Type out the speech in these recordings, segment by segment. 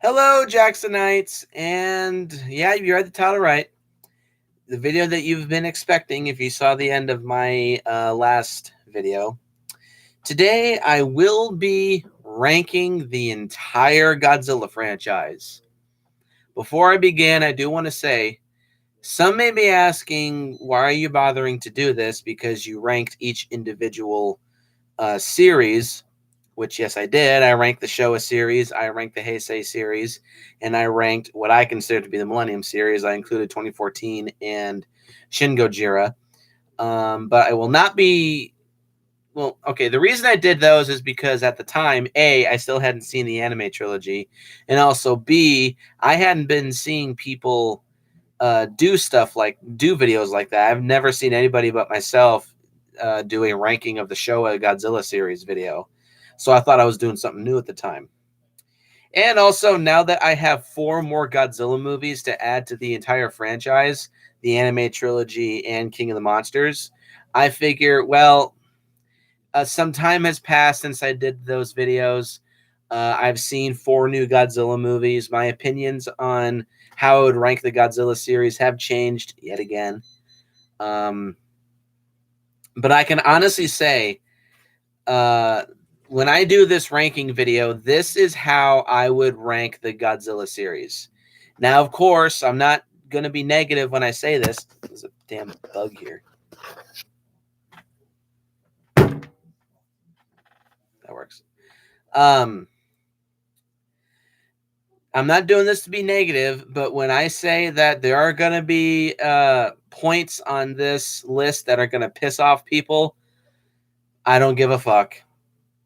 Hello, Jacksonites, and yeah, you read the title right. The video that you've been expecting, if you saw the end of my last video. Today, I will be ranking the entire Godzilla franchise. Before I begin, I do want to say, some may be asking, why are you bothering to do this? Because you ranked each individual series, which yes, I did. I ranked the Showa series, I ranked the Heisei series, and I ranked what I consider to be the Millennium series. I included 2014 and Shin Gojira. But I will not be. Well, okay. The reason I did those is because at the time, A, I still hadn't seen the anime trilogy, and also B, I hadn't been seeing people do videos like that. I've never seen anybody but myself do a ranking of the Showa Godzilla series video. So I thought I was doing something new at the time. And also, now that I have 4 more Godzilla movies to add to the entire franchise, the anime trilogy and King of the Monsters, I figure, well, some time has passed since I did those videos. I've seen 4 new Godzilla movies. My opinions on how I would rank the Godzilla series have changed yet again. But I can honestly say, when I do this ranking video, this is how I would rank the Godzilla series. Now, of course, I'm not going to be negative when I say this. There's a damn bug here. That works. I'm not doing this to be negative, but when I say that there are going to be points on this list that are going to piss off people, I don't give a fuck.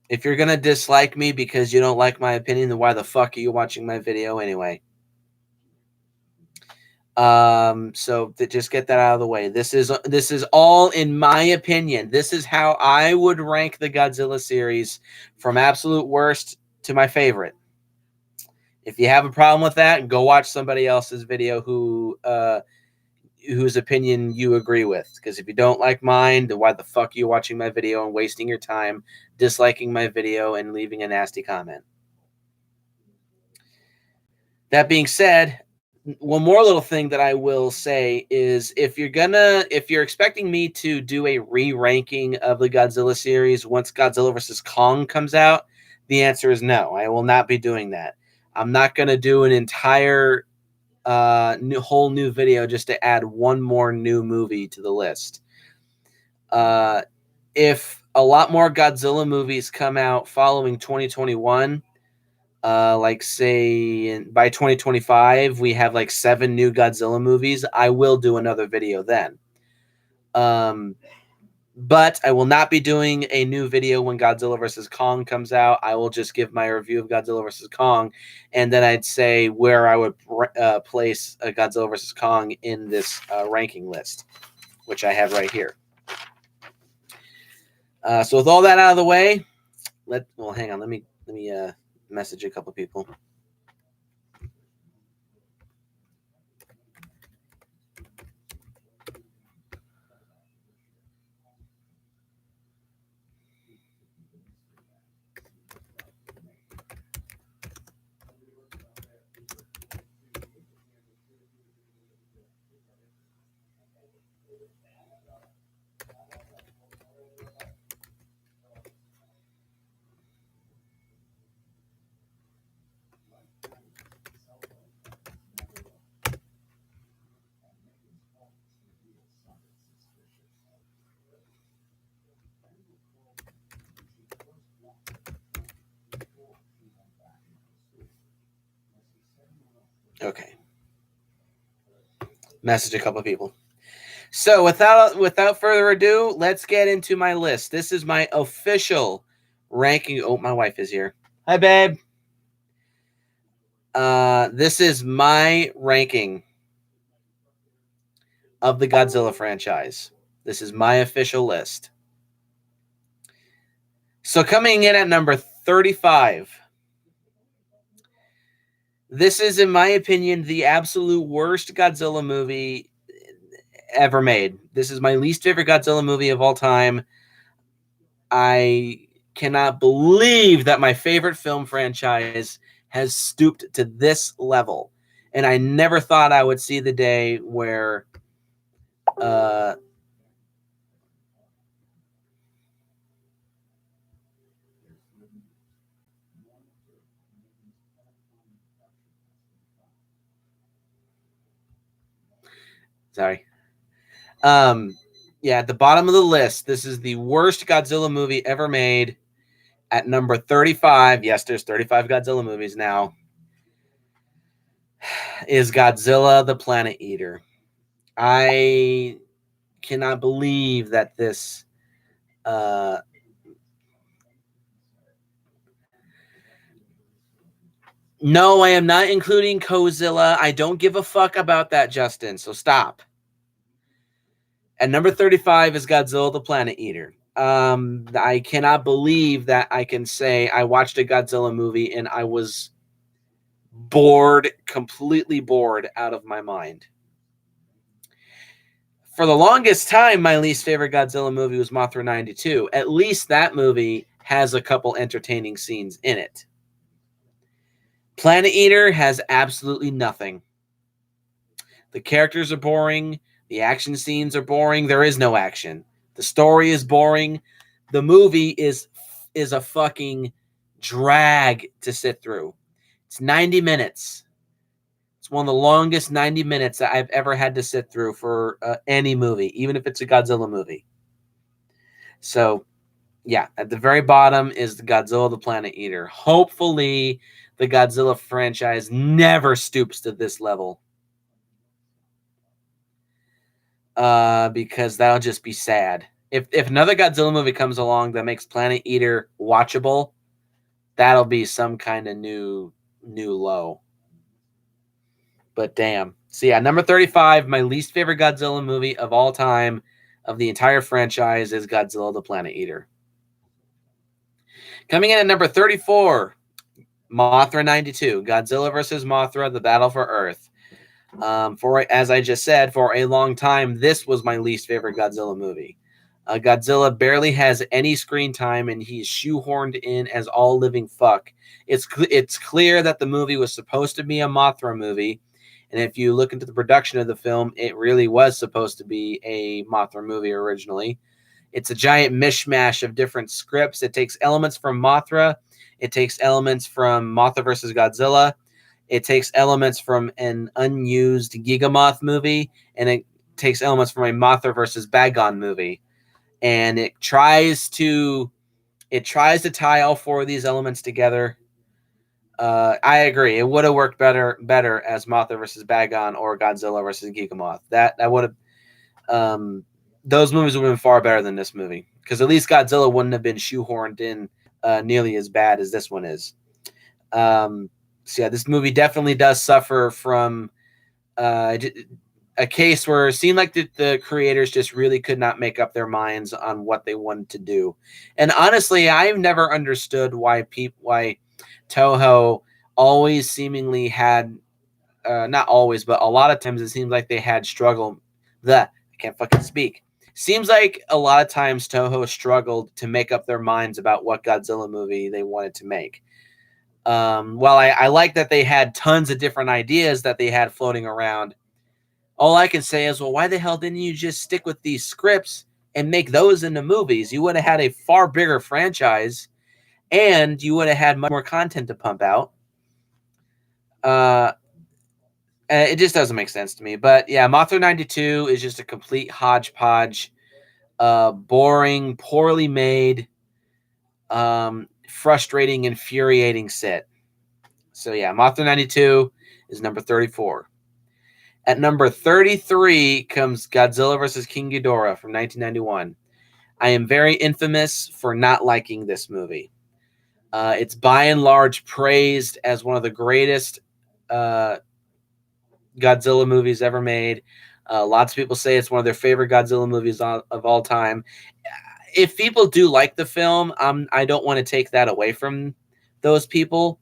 If you're going to dislike me because you don't like my opinion, then why the fuck are you watching my video anyway? So just get that out of the way. This is all in my opinion. This is how I would rank the Godzilla series from absolute worst to my favorite. If you have a problem with that, go watch somebody else's video whose opinion you agree with. Because if you don't like mine, then why the fuck are you watching my video and wasting your time disliking my video and leaving a nasty comment? That being said, one more little thing that I will say is if you're expecting me to do a re-ranking of the Godzilla series once Godzilla vs. Kong comes out, the answer is no. I will not be doing that. I'm not going to do an entire whole new video just to add one more new movie to the list. If a lot more Godzilla movies come out following 2021, like say by 2025 we have like 7 new Godzilla movies, I will do another video then. But I will not be doing a new video when Godzilla vs. Kong comes out. I will just give my review of Godzilla vs. Kong, and then I'd say where I would place Godzilla vs. Kong in this ranking list, which I have right here. So with all that out of the way, hang on. Let me message a couple people. Okay. Message a couple of people. So without further ado, let's get into my list. This is my official ranking. Oh, my wife is here. Hi, babe. This is my ranking of the Godzilla franchise. This is my official list. So coming in at number 35. This is, in my opinion, the absolute worst Godzilla movie ever made. This is my least favorite Godzilla movie of all time. I cannot believe that my favorite film franchise has stooped to this level. And I never thought I would see the day where sorry. Yeah, at the bottom of the list, this is the worst Godzilla movie ever made. At number 35, yes, there's 35 Godzilla movies now, is Godzilla the Planet Eater. I cannot believe that this no, I am not including Godzilla. I don't give a fuck about that, Justin, so stop. At number 35 is Godzilla the Planet Eater. I cannot believe that I can say I watched a Godzilla movie and I was bored, completely bored out of my mind. For the longest time, my least favorite Godzilla movie was Mothra 92. At least that movie has a couple entertaining scenes in it. Planet Eater has absolutely nothing. The characters are boring. The action scenes are boring. There is no action. The story is boring. The movie is a fucking drag to sit through. It's 90 minutes. It's one of the longest 90 minutes that I've ever had to sit through for any movie, even if it's a Godzilla movie. So, yeah, at the very bottom is the Godzilla the Planet Eater. Hopefully, the Godzilla franchise never stoops to this level. Because that'll just be sad. If another Godzilla movie comes along that makes Planet Eater watchable, that'll be some kind of new low. But damn. So yeah, number 35, my least favorite Godzilla movie of all time, of the entire franchise, is Godzilla the Planet Eater. Coming in at number 34, Mothra 92, Godzilla versus Mothra, The Battle for Earth. As I just said, for a long time, this was my least favorite Godzilla movie. Godzilla barely has any screen time, and he's shoehorned in as all living fuck. It's clear that the movie was supposed to be a Mothra movie, and if you look into the production of the film, it really was supposed to be a Mothra movie originally. It's a giant mishmash of different scripts. It takes elements from Mothra. It takes elements from Mothra versus Godzilla. It takes elements from an unused Gigamoth movie, and it takes elements from a Mothra versus Bagon movie. And it tries to tie all four of these elements together. I agree. It would have worked better as Mothra versus Bagon or Godzilla versus Gigamoth. That would have those movies would have been far better than this movie, because at least Godzilla wouldn't have been shoehorned in nearly as bad as this one is. So yeah, this movie definitely does suffer from a case where it seemed like the creators just really could not make up their minds on what they wanted to do. And honestly, I've never understood why Toho always seemingly had, not always, but a lot of times it seems like they had struggle. I can't fucking speak. Seems like a lot of times Toho struggled to make up their minds about what Godzilla movie they wanted to make. Well, I like that they had tons of different ideas that they had floating around. All I can say is, well, why the hell didn't you just stick with these scripts and make those into movies? You would have had a far bigger franchise, and you would have had much more content to pump out. It just doesn't make sense to me. But yeah, Mothra 92 is just a complete hodgepodge, boring, poorly made, frustrating, infuriating sit. So yeah, Mothra 92 is number 34. At number 33 comes Godzilla vs. King Ghidorah from 1991. I am very infamous for not liking this movie. It's by and large praised as one of the greatest Godzilla movies ever made. Lots of people say it's one of their favorite Godzilla movies of all time. If people do like the film, I don't want to take that away from those people.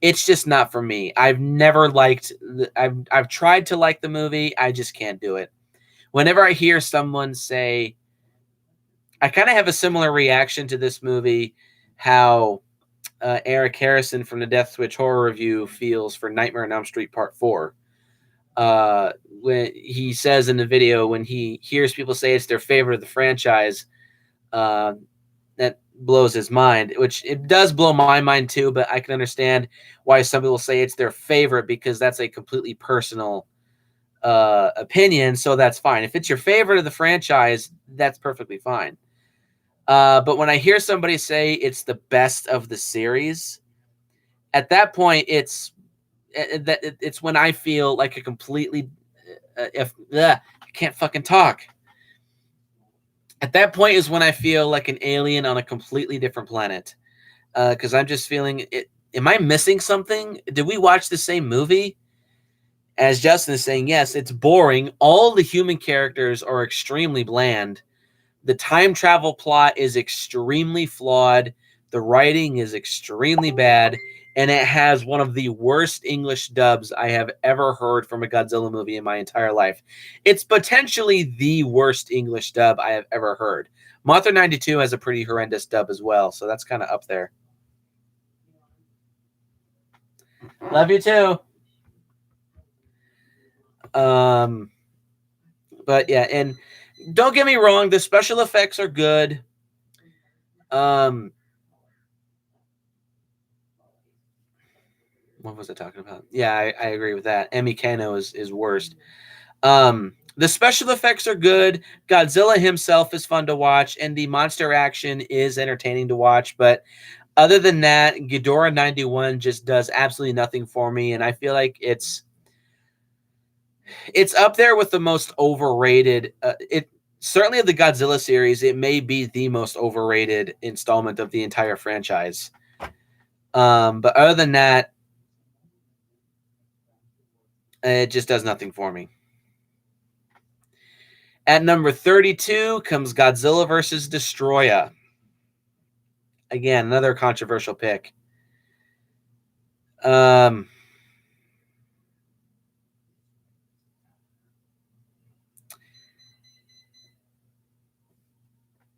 It's just not for me. I've never liked. I've tried to like the movie. I just can't do it. Whenever I hear someone say, I kind of have a similar reaction to this movie. How Eric Harrison from the Death Switch Horror Review feels for Nightmare on Elm Street Part 4. When he says in the video, when he hears people say it's their favorite of the franchise, that blows his mind, which it does blow my mind too, but I can understand why some people say it's their favorite, because that's a completely personal opinion, so that's fine. If it's your favorite of the franchise, that's perfectly fine. But when I hear somebody say it's the best of the series, at that point, it's when I feel like a completely I can't fucking talk. At that point is when I feel like an alien on a completely different planet, because I'm just feeling it. Am I missing something? Did we watch the same movie? As Justin is saying, yes, it's boring. All the human characters are extremely bland. The time travel plot is extremely flawed. The writing is extremely bad. And it has one of the worst English dubs I have ever heard from a Godzilla movie in my entire life. It's potentially the worst English dub I have ever heard. Mothra 92 has a pretty horrendous dub as well, so that's kind of up there. Love you too. But yeah, and don't get me wrong, the special effects are good. What was I talking about? Yeah, I agree with that. Emi Kano is worst. The special effects are good. Godzilla himself is fun to watch, and the monster action is entertaining to watch. But other than that, Ghidorah 91 just does absolutely nothing for me, and I feel like it's up there with the most overrated. It certainly of the Godzilla series, it may be the most overrated installment of the entire franchise. But other than that, it just does nothing for me. At number 32 comes Godzilla vs. Destroya. Again, another controversial pick.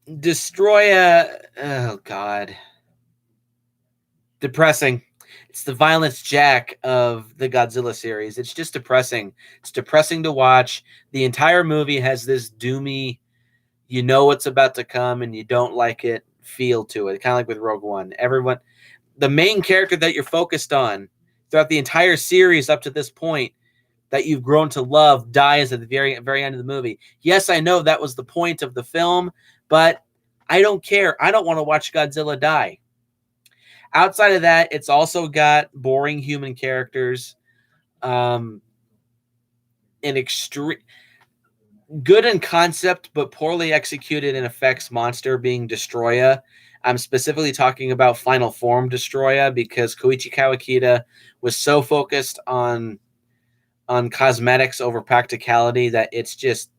Destroya, oh God. Depressing. It's the Violence Jack of the Godzilla series. It's just depressing. It's depressing to watch. The entire movie has this doomy, you know what's about to come and you don't like it feel to it. Kind of like with Rogue One. Everyone, the main character that you're focused on throughout the entire series up to this point that you've grown to love dies at the very end of the movie. Yes, I know that was the point of the film, but I don't care. I don't want to watch Godzilla die. Outside of that, it's also got boring human characters, an extreme good in concept but poorly executed in effects monster being Destroya. I'm specifically talking about Final Form Destroya, because Koichi Kawakita was so focused on cosmetics over practicality that it's just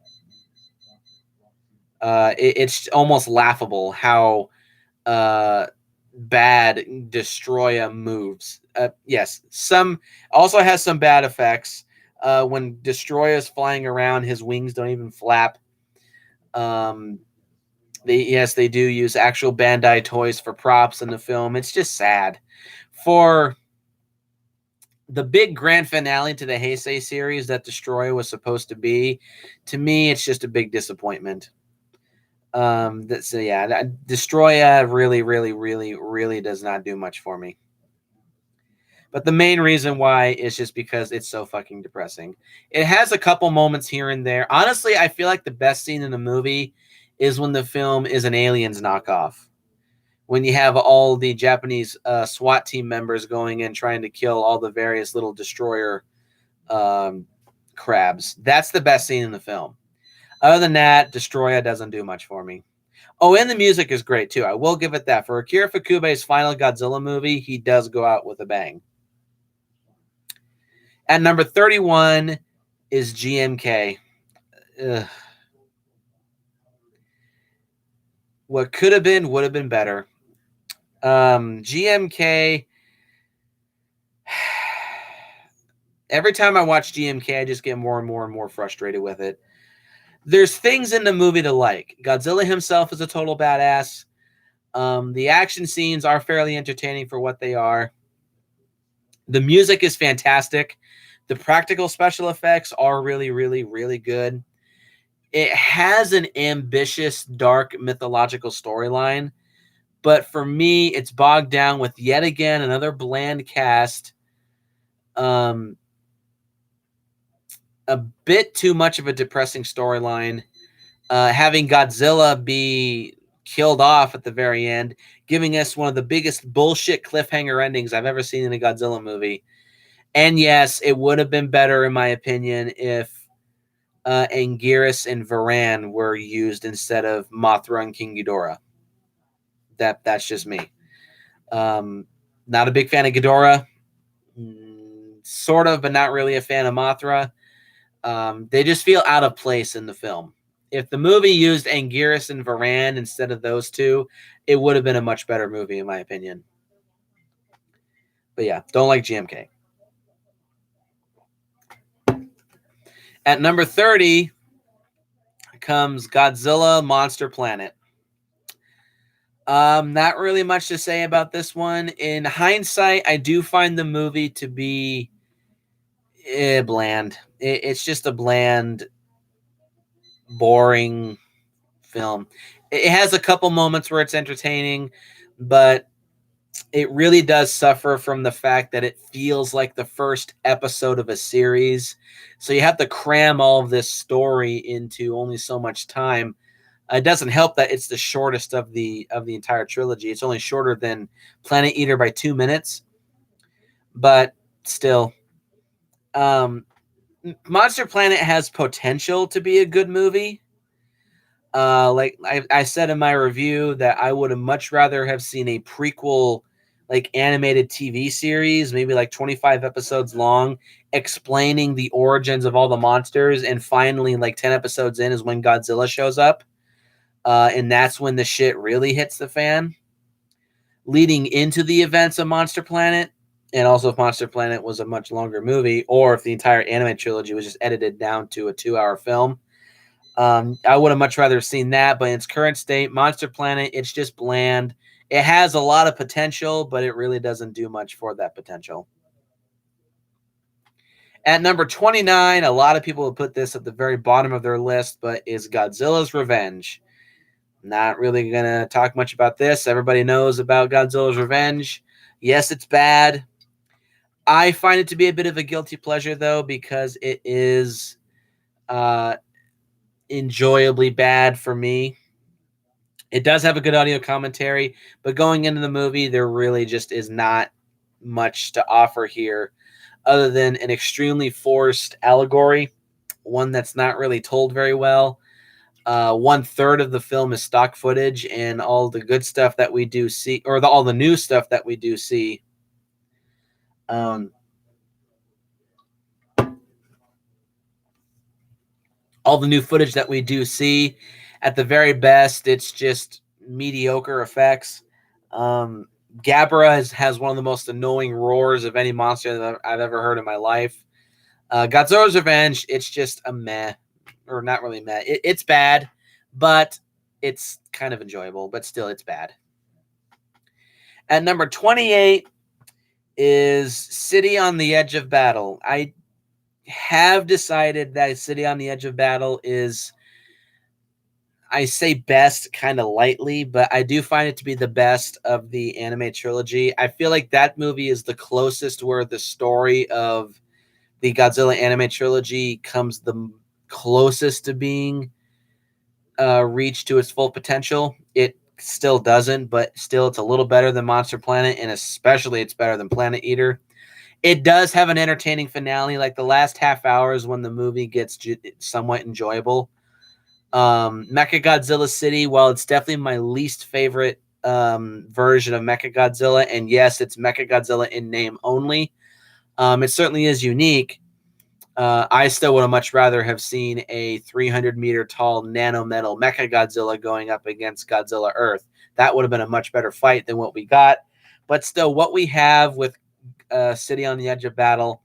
it's almost laughable how bad Destroya moves. Yes, some also has some bad effects. When Destroya is flying around, his wings don't even flap. They do use actual Bandai toys for props in the film. It's just sad. For the big grand finale to the Heisei series that Destroya was supposed to be, to me, it's just a big disappointment. Destroya really does not do much for me. But the main reason why is just because it's so fucking depressing. It has a couple moments here and there. Honestly, I feel like the best scene in the movie is when the film is an Aliens knockoff. When you have all the Japanese SWAT team members going in trying to kill all the various little destroyer crabs. That's the best scene in the film. Other than that, Destroya doesn't do much for me. Oh, and the music is great, too. I will give it that. For Akira Ifukube's final Godzilla movie, he does go out with a bang. At number 31 is GMK. Ugh. What could have been would have been better. GMK... Every time I watch GMK, I just get more and more frustrated with it. There's things in the movie to like. Godzilla himself is a total badass. The action scenes are fairly entertaining for what they are. The music is fantastic. The practical special effects are really, really, really good. It has an ambitious, dark, mythological storyline, but for me, it's bogged down with yet again another bland cast. Um, a bit too much of a depressing storyline. Having Godzilla be killed off at the very end, giving us one of the biggest bullshit cliffhanger endings I've ever seen in a Godzilla movie. And yes, it would have been better, in my opinion, if Anguirus and Varan were used instead of Mothra and King Ghidorah. That's just me. Not a big fan of Ghidorah. Sort of, but not really a fan of Mothra. They just feel out of place in the film. If the movie used Anguirus and Varan instead of those two, it would have been a much better movie, in my opinion. But yeah, don't like GMK. At number 30 comes Godzilla Monster Planet. Not really much to say about this one. In hindsight, I do find the movie to be bland. It's just a bland, boring film. It has a couple moments where it's entertaining, but it really does suffer from the fact that it feels like the first episode of a series. So you have to cram all of this story into only so much time. It doesn't help that it's the shortest of the entire trilogy. It's only shorter than Planet Eater by 2 minutes, but still, Monster Planet has potential to be a good movie. Like I said in my review that I would have much rather have seen a prequel, like animated TV series, maybe like 25 episodes long, explaining the origins of all the monsters, and finally, like 10 episodes in, is when Godzilla shows up. And that's when the shit really hits the fan, leading into the events of Monster Planet. And also, if Monster Planet was a much longer movie, or if the entire anime trilogy was just edited down to a 2-hour film, I would have much rather seen that. But in its current state, Monster Planet, it's just bland. It has a lot of potential, but it really doesn't do much for that potential. At number 29, a lot of people will put this at the very bottom of their list, but is Godzilla's Revenge. Not really going to talk much about this. Everybody knows about Godzilla's Revenge. Yes, it's bad. I find it to be a bit of a guilty pleasure, though, because it is enjoyably bad for me. It does have a good audio commentary, but going into the movie, there really just is not much to offer here other than an extremely forced allegory, one that's not really told very well. 1/3 of the film is stock footage, and all the good stuff that we do see, or all the new stuff that we do see, all the new footage that we do see, at the very best, it's just mediocre effects. Gabra has one of the most annoying roars of any monster that I've ever heard in my life. Godzilla's Revenge, it's just a meh, or not really meh. It's bad, but it's kind of enjoyable, but still, it's bad. At number 28 is City on the Edge of Battle. I have decided that City on the Edge of Battle is, I say best kind of lightly, but I do find it to be the best of the anime trilogy. I feel like that movie is the closest where the story of the Godzilla anime trilogy comes the closest to being reached to its full potential. It still doesn't, but still it's a little better than Monster Planet, and especially it's better than Planet Eater. It does have an entertaining finale. Like the last half hour is when the movie gets somewhat enjoyable. Mechagodzilla City, while it's definitely my least favorite version of Mechagodzilla, and yes, it's Mechagodzilla in name only, it certainly is unique. I still would have much rather have seen a 300-meter tall nanometal Mechagodzilla going up against Godzilla Earth. That would have been a much better fight than what we got. But still, what we have with City on the Edge of Battle,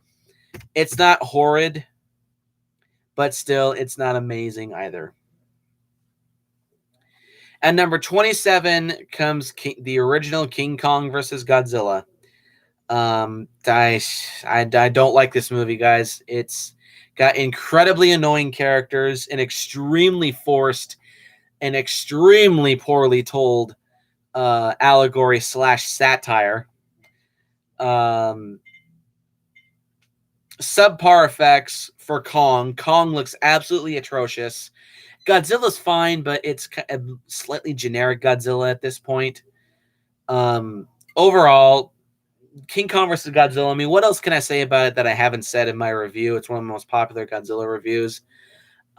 it's not horrid, but still, it's not amazing either. At number 27 comes the original King Kong versus Godzilla. I don't like this movie, guys. It's got incredibly annoying characters, an extremely forced and extremely poorly told allegory / satire. Subpar effects for Kong. Kong looks absolutely atrocious. Godzilla's fine, but it's slightly generic Godzilla at this point. Overall, King Kong versus Godzilla. I mean, what else can I say about it that I haven't said in my review? It's one of the most popular Godzilla reviews.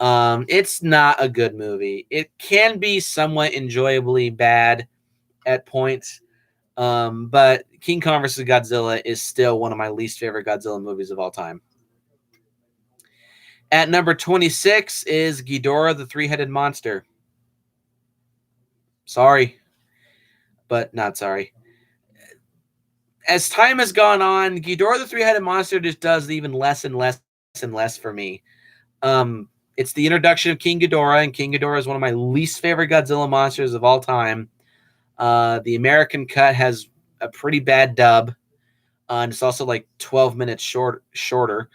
It's not a good movie. It can be somewhat enjoyably bad at points, but King Kong versus Godzilla is still one of my least favorite Godzilla movies of all time. At number 26 is Ghidorah the Three-Headed Monster. Sorry, but not sorry. As time has gone on, Ghidorah the Three-Headed Monster just does even less and less and less for me. It's the introduction of King Ghidorah, and King Ghidorah is one of my least favorite Godzilla monsters of all time. The American cut has a pretty bad dub, and it's also like 12 minutes shorter.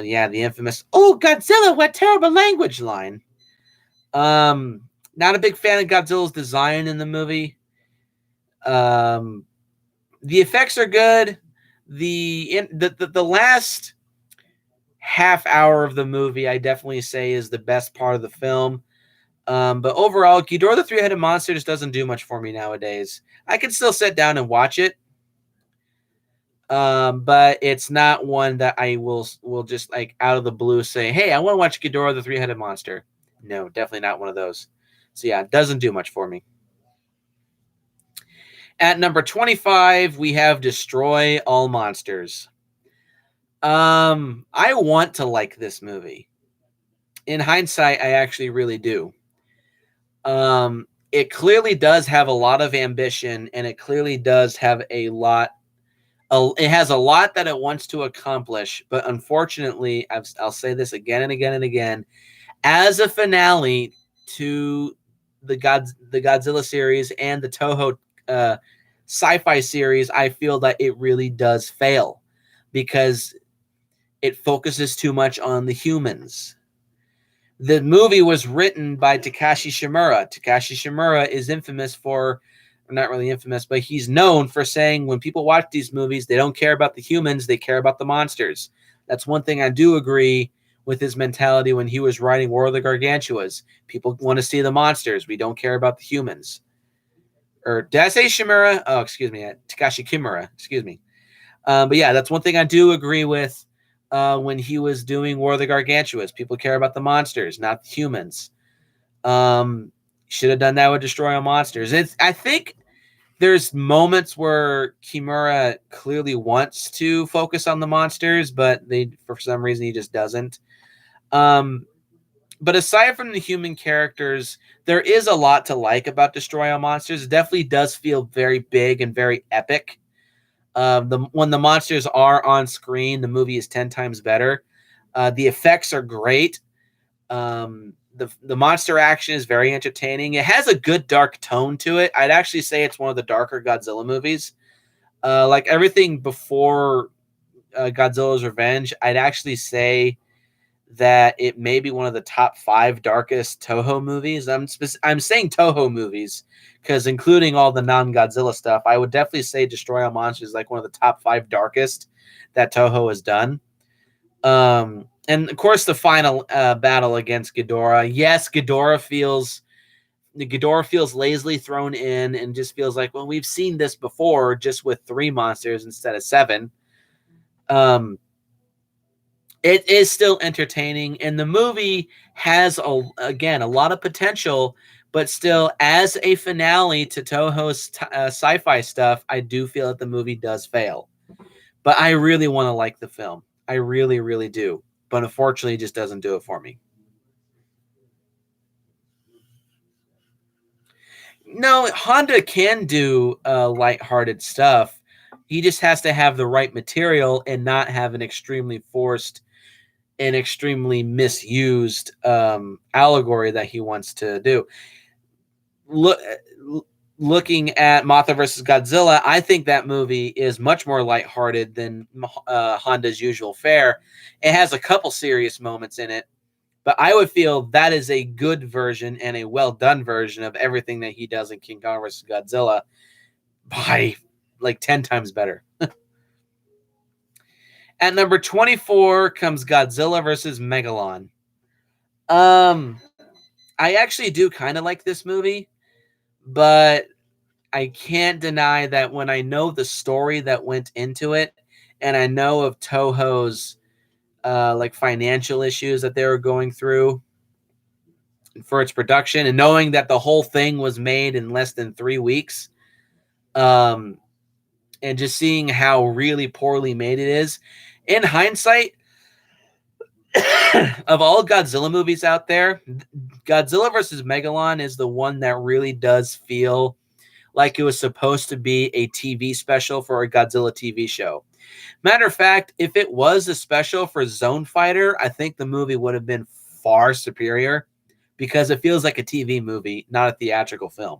Yeah, the infamous "Oh Godzilla, what terrible language" line. Not a big fan of Godzilla's design in the movie. The effects are good. The last half hour of the movie, I definitely say, is the best part of the film. But overall, Ghidorah the Three-Headed Monster just doesn't do much for me nowadays. I can still sit down and watch it, but it's not one that I will just like out of the blue say, "Hey, I want to watch Ghidorah the Three-Headed Monster." No, definitely not one of those. So yeah, it doesn't do much for me. At number 25, we have Destroy All Monsters. I want to like this movie. In hindsight, I actually really do. It clearly does have a lot of ambition, and it clearly does have a lot. It has a lot that it wants to accomplish, but unfortunately, I'll say this again and again and again, as a finale to the Godzilla series and the Toho sci-fi series, I feel that it really does fail because it focuses too much on the humans. The movie was written by Takashi Shimura. Takashi Shimura is infamous for, not really infamous, but he's known for saying when people watch these movies, they don't care about the humans, they care about the monsters. That's one thing I do agree with his mentality when he was writing War of the Gargantuas. People want to see the monsters. We don't care about the humans. Or did I say Shimura? Oh, excuse me. Takashi Kimura. Excuse me. But yeah, that's one thing I do agree with when he was doing War of the Gargantuas. People care about the monsters, not the humans. Should have done that with Destroy All Monsters. I think there's moments where Kimura clearly wants to focus on the monsters, but for some reason he just doesn't. But aside from the human characters, there is a lot to like about Destroy All Monsters. It definitely does feel very big and very epic. When the monsters are on screen, the movie is 10 times better. The effects are great. The monster action is very entertaining. It has a good dark tone to it. I'd actually say it's one of the darker Godzilla movies. Like everything before Godzilla's Revenge, I'd actually say that it may be one of the top 5 darkest Toho movies. I'm saying Toho movies because including all the non-Godzilla stuff, I would definitely say Destroy All Monsters is like one of the top 5 darkest that Toho has done. And of course, the final battle against Ghidorah. Yes, Ghidorah feels lazily thrown in and just feels like, well, we've seen this before, just with 3 monsters instead of 7. It is still entertaining, and the movie has a lot of potential, but still, as a finale to Toho's sci-fi stuff, I do feel that the movie does fail. But I really want to like the film. I really, really do. But unfortunately, it just doesn't do it for me. No, Honda can do lighthearted stuff. He just has to have the right material and not have an extremely forced and extremely misused allegory that he wants to do. look looking at Mothra versus Godzilla, I think that movie is much more lighthearted than Honda's usual fare. It has a couple serious moments in it, but I would feel that is a good version and a well done version of everything that he does in King Kong versus Godzilla by like 10 times better. At number 24 comes Godzilla versus Megalon. I actually do kind of like this movie, but I can't deny that when I know the story that went into it, and I know of Toho's like financial issues that they were going through for its production, and knowing that the whole thing was made in less than 3 weeks, um, and just seeing how really poorly made it is, in hindsight, of all Godzilla movies out there, Godzilla versus Megalon is the one that really does feel like it was supposed to be a TV special for a Godzilla TV show. Matter of fact, if it was a special for Zone Fighter, I think the movie would have been far superior because it feels like a TV movie, not a theatrical film.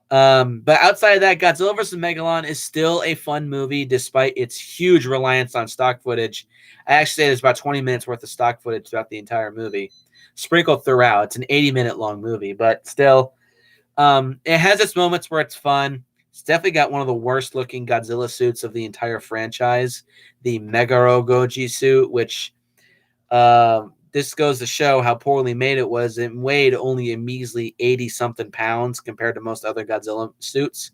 But outside of that, Godzilla vs. Megalon is still a fun movie despite its huge reliance on stock footage. I actually say there's about 20 minutes worth of stock footage throughout the entire movie, sprinkled throughout. It's an 80-minute long movie, but still, it has its moments where it's fun. It's definitely got one of the worst looking Godzilla suits of the entire franchise, the Megaro Goji suit, which this goes to show how poorly made it was. It weighed only a measly 80 something pounds compared to most other Godzilla suits.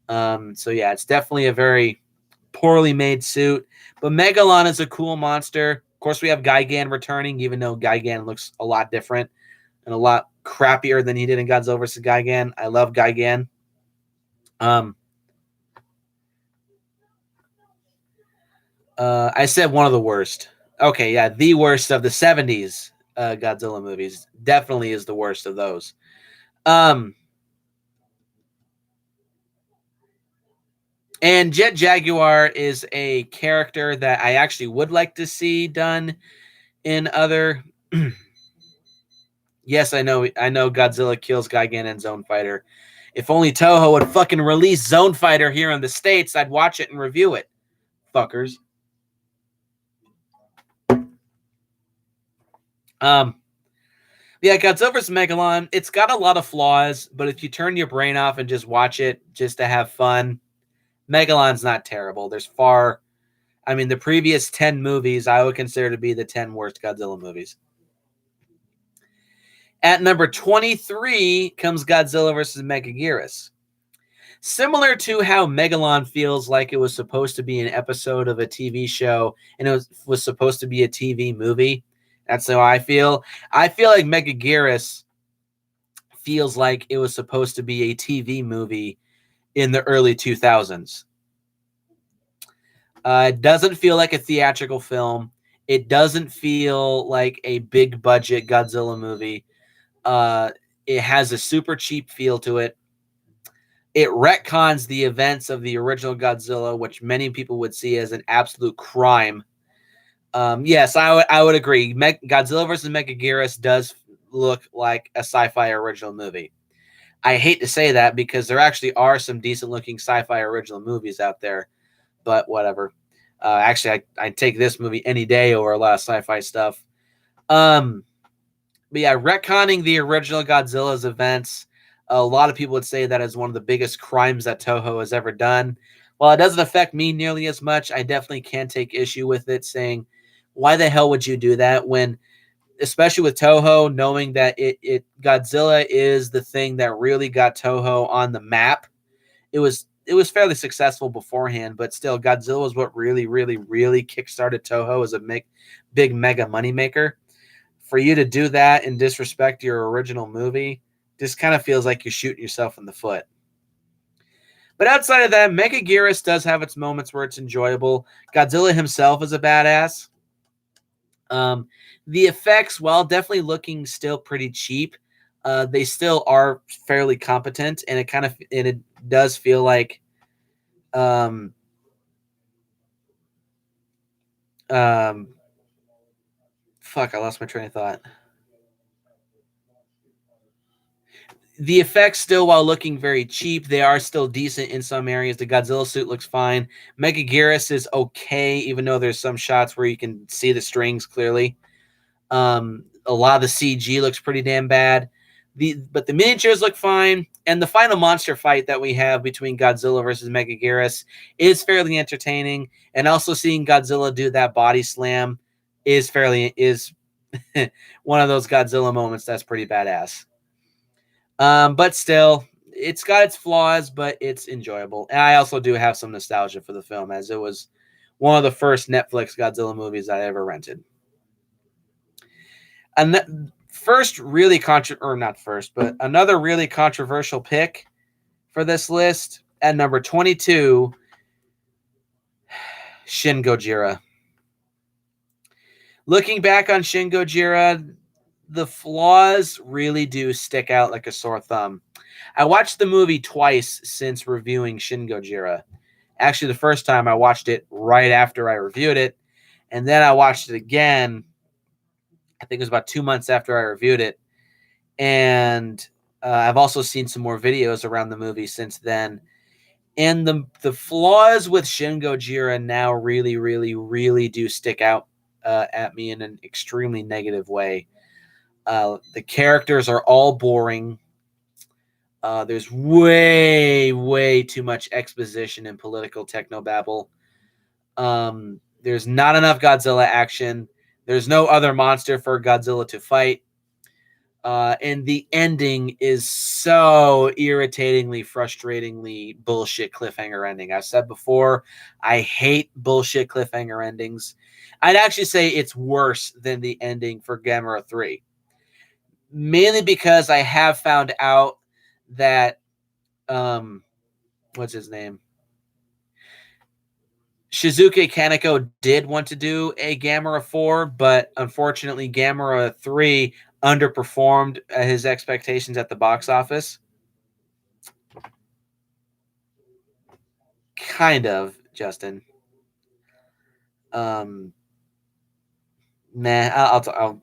So yeah, it's definitely a very poorly made suit. But Megalon is a cool monster. Of course, we have Gigan returning, even though Gigan looks a lot different and a lot crappier than he did in Godzilla vs. Gigan. I love Gigan. I said one of the worst. Okay, yeah, the worst of the 70s Godzilla movies. Definitely is the worst of those. Um, and Jet Jaguar is a character that I actually would like to see done in other. Yes, I know Godzilla kills Gigan in Zone Fighter. If only Toho would fucking release Zone Fighter here in the States, I'd watch it and review it. Fuckers. Um, yeah, Godzilla vs. Megalon, it's got a lot of flaws, but if you turn your brain off and just watch it just to have fun, Megalon's not terrible. The previous 10 movies I would consider to be the 10 worst Godzilla movies. At number 23 comes Godzilla vs. Megaguirus. Similar to how Megalon feels like it was supposed to be an episode of a TV show and it was supposed to be a TV movie, that's how I feel. I feel like Megaguirus feels like it was supposed to be a TV movie in the early 2000s. It doesn't feel like a theatrical film. It doesn't feel like a big budget Godzilla movie. It has a super cheap feel to it. It retcons the events of the original Godzilla, which many people would see as an absolute crime. Yes, I would agree. Godzilla vs. Megaguirus does look like a sci-fi original movie. I hate to say that because there actually are some decent looking sci-fi original movies out there, but whatever. Actually, I take this movie any day over a lot of sci-fi stuff. But yeah, retconning the original Godzilla's events, a lot of people would say that is one of the biggest crimes that Toho has ever done. While it doesn't affect me nearly as much, I definitely can take issue with it, saying, why the hell would you do that when, especially with Toho, knowing that it Godzilla is the thing that really got Toho on the map. It was fairly successful beforehand, but still, Godzilla was what really, really, really kickstarted Toho as a big mega moneymaker. For you to do that and disrespect your original movie just kind of feels like you're shooting yourself in the foot. But outside of that, Megaguirus does have its moments where it's enjoyable. Godzilla himself is a badass. The effects, while definitely looking still pretty cheap, they still are fairly competent, and it does feel like um, um, fuck, I lost my train of thought. The effects still, while looking very cheap, they are still decent in some areas. The Godzilla suit looks fine. Megaguirus is okay, even though there's some shots where you can see the strings clearly. A lot of the CG looks pretty damn bad. But the miniatures look fine, and the final monster fight that we have between Godzilla versus Megaguirus is fairly entertaining. And also seeing Godzilla do that body slam is one of those Godzilla moments that's pretty badass. But still, it's got its flaws, but it's enjoyable. And I also do have some nostalgia for the film, as it was one of the first Netflix Godzilla movies I ever rented. And first really another really controversial pick for this list at number 22, Shin Gojira. Looking back on Shin Gojira, the flaws really do stick out like a sore thumb. I watched the movie twice since reviewing Shin Gojira. Actually, the first time I watched it right after I reviewed it, and then I watched it again, I think it was about 2 months after I reviewed it. And I've also seen some more videos around the movie since then. And the flaws with Shin Gojira now really, really, really do stick out at me in an extremely negative way. The characters are all boring. There's way, way too much exposition and political technobabble. There's not enough Godzilla action. There's no other monster for Godzilla to fight. And the ending is so irritatingly, frustratingly bullshit cliffhanger ending. I've said before, I hate bullshit cliffhanger endings. I'd actually say it's worse than the ending for Gamera 3. Mainly because I have found out that, what's his name? Shizuke Kaneko did want to do a Gamera 4, but unfortunately Gamera 3 underperformed his expectations at the box office. Kind of, Justin. Nah, I'll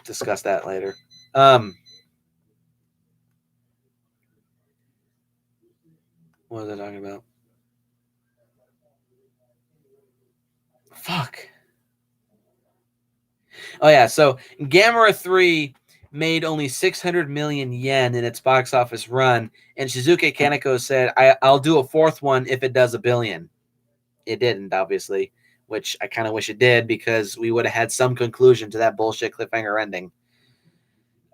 discuss that later. What was I talking about? Fuck. Oh yeah, so Gamera 3 made only 600 million yen in its box office run, and Shizuke Kaneko said, I'll do a fourth one if it does $1 billion. It didn't, obviously, which I kind of wish it did, because we would have had some conclusion to that bullshit cliffhanger ending.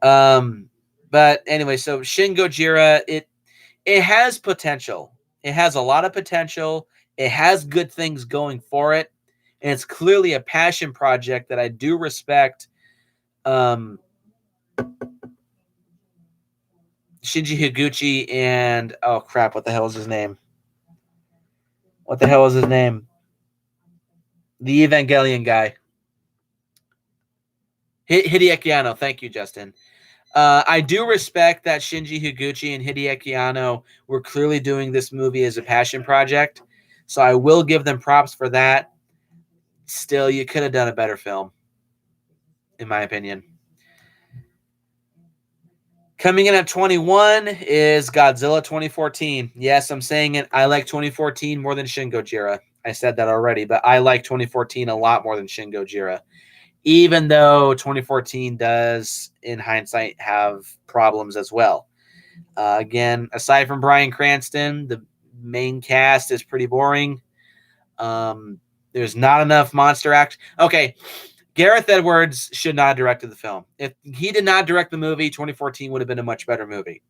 But anyway, so Shin Gojira, it has potential. It has a lot of potential. It has good things going for it, and it's clearly a passion project that I do respect. Shinji Higuchi and, oh crap, what the hell is his name? What the hell is his name? The Evangelion guy. Hideaki Anno. Thank you, Justin. I do respect that Shinji Higuchi and Hideaki Anno were clearly doing this movie as a passion project, so I will give them props for that. Still, you could have done a better film, in my opinion. Coming in at 21 is Godzilla 2014. Yes, I'm saying it. I like 2014 more than Shin Gojira. I said that already, but I like 2014 a lot more than Shin Gojira. Even though 2014 does, in hindsight, have problems as well. Again, aside from Bryan Cranston, the main cast is pretty boring. There's not enough monster action. Okay, Gareth Edwards should not have directed the film. If he did not direct the movie, 2014 would have been a much better movie.